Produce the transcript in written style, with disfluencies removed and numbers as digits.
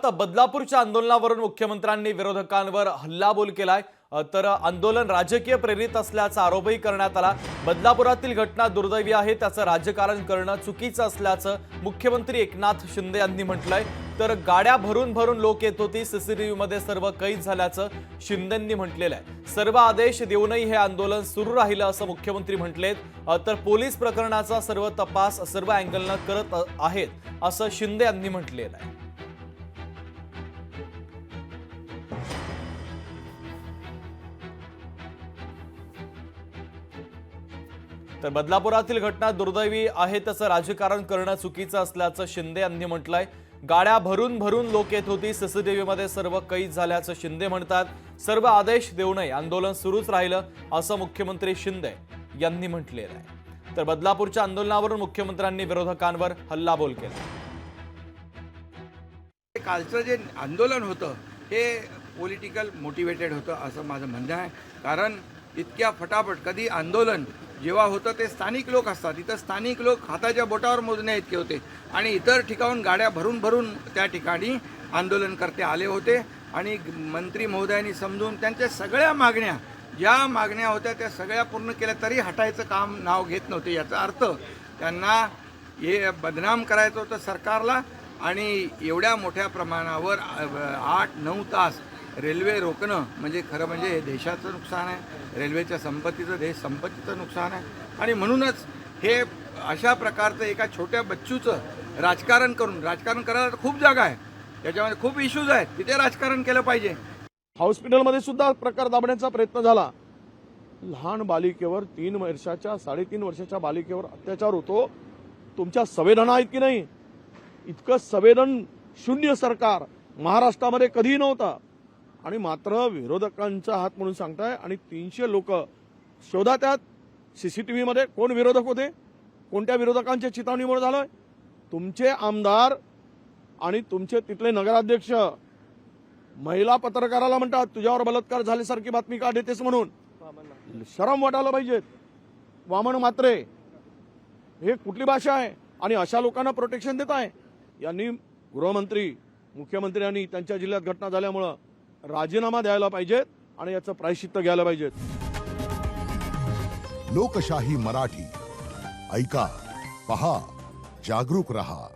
राज्यात बदलापूरच्या आंदोलनावरून मुख्यमंत्र्यांनी विरोधकांवर हल्लाबोल केलाय। तर आंदोलन राजकीय प्रेरित असल्याचा आरोपही करण्यात आला। बदलापुरातील घटना दुर्दैवी आहे, त्याचं राजकारण करणं चुकीचं असल्याचं मुख्यमंत्री एकनाथ शिंदे यांनी म्हटलंय। तर गाड्या भरून भरून लोक येत होती, सीसीटीव्ही मध्ये सर्व कैद झाल्याचं शिंदेंनी म्हटलेलं आहे। सर्व आदेश देऊनही हे आंदोलन सुरू राहिलं असं मुख्यमंत्री म्हटलेत। तर पोलीस प्रकरणाचा सर्व तपास सर्व अँगलनं करत आहेत असं शिंदे यांनी म्हटलेलं आहे। तर बदलापुरातील घटना दुर्दैवी आहे, त्याचं राजकारण करणं चुकीचं असल्याचं शिंदे यांनी म्हटलंय। गाड्या भरून भरून लोक येत होती, सीसीटीव्ही मध्ये सर्व कैद झाल्याचं शिंदे म्हणतात। सर्व आदेश देऊनही आंदोलन सुरूच राहिलं असं मुख्यमंत्री शिंदे यांनी म्हटलेलं आहे। तर बदलापूरच्या आंदोलनावरून मुख्यमंत्र्यांनी विरोधकांवर हल्लाबोल केला। कालचं जे आंदोलन होतं हे पॉलिटिकल मोटिवेटेड होतं असं माझं म्हणणं आहे। कारण इतक्या फटाफट कधी आंदोलन जेव्हा होतं ते स्थानिक लोक असतात, इथं स्थानिक लोक हाताच्या बोटावर मोजण्या इतके होते आणि इतर ठिकाणून गाड्या भरून भरून त्या ठिकाणी आंदोलनकर्ते आले होते आणि मंत्री महोदयांनी समजून त्यांच्या सगळ्या मागण्या ज्या मागण्या होत्या त्या सगळ्या पूर्ण केल्या तरी हटायचं काम नाव घेत नव्हते। याचा अर्थ त्यांना हे बदनाम करायचं होतं सरकारला आणि एवढ्या मोठ्या प्रमाणावर 8-9 तास रेल्वे रोकणं म्हणजे खरं म्हणजे हे देशाचं नुकसान आहे, रेल्वेच्या संपत्तीचं नुकसान आहे आणि म्हणूनच हे अशा प्रकारचं एका छोट्या बच्चूचं राजकारण करायला खूप जागा आहे, त्याच्यामध्ये खूप इश्यूज आहेत, तिथे राजकारण केलं पाहिजे। हॉस्पिटलमध्ये सुद्धा प्रकार दाबण्याचा प्रयत्न झाला। लहान बालिकेवर 3 वर्षाच्या 3.5 वर्षाच्या बालिकेवर अत्याचार होतो। तुमच्या संवेदना आहेत की नाही? इतकं संवेदन शून्य सरकार महाराष्ट्रामध्ये कधीही नव्हता आणि मात्र विरोधकांचा हात म्हणून सांगताय आणि 300 लोक शोधा। त्यात सीसीटीव्ही मध्ये कोण विरोधक होते, कोणत्या विरोधकांच्या चितावणीमुळे झालं? तुमचे आमदार आणि तुमचे तिथले नगराध्यक्ष महिला पत्रकाराला म्हणतात तुझ्यावर बलात्कार झाल्यासारखी बातमी का देतेस म्हणून। शरम वाटायला पाहिजे। वामन मात्रे हे कुठली भाषा आहे आणि अशा लोकांना प्रोटेक्शन देत आहे? यांनी गृहमंत्री मुख्यमंत्र्यांनी त्यांच्या जिल्ह्यात घटना झाल्यामुळं राजीनामा द्यायला पाहिजेत आणि याचं प्रायश्चित्त घ्यायला पाहिजेत। लोकशाही मराठी ऐका, पहा, जागरूक रहा।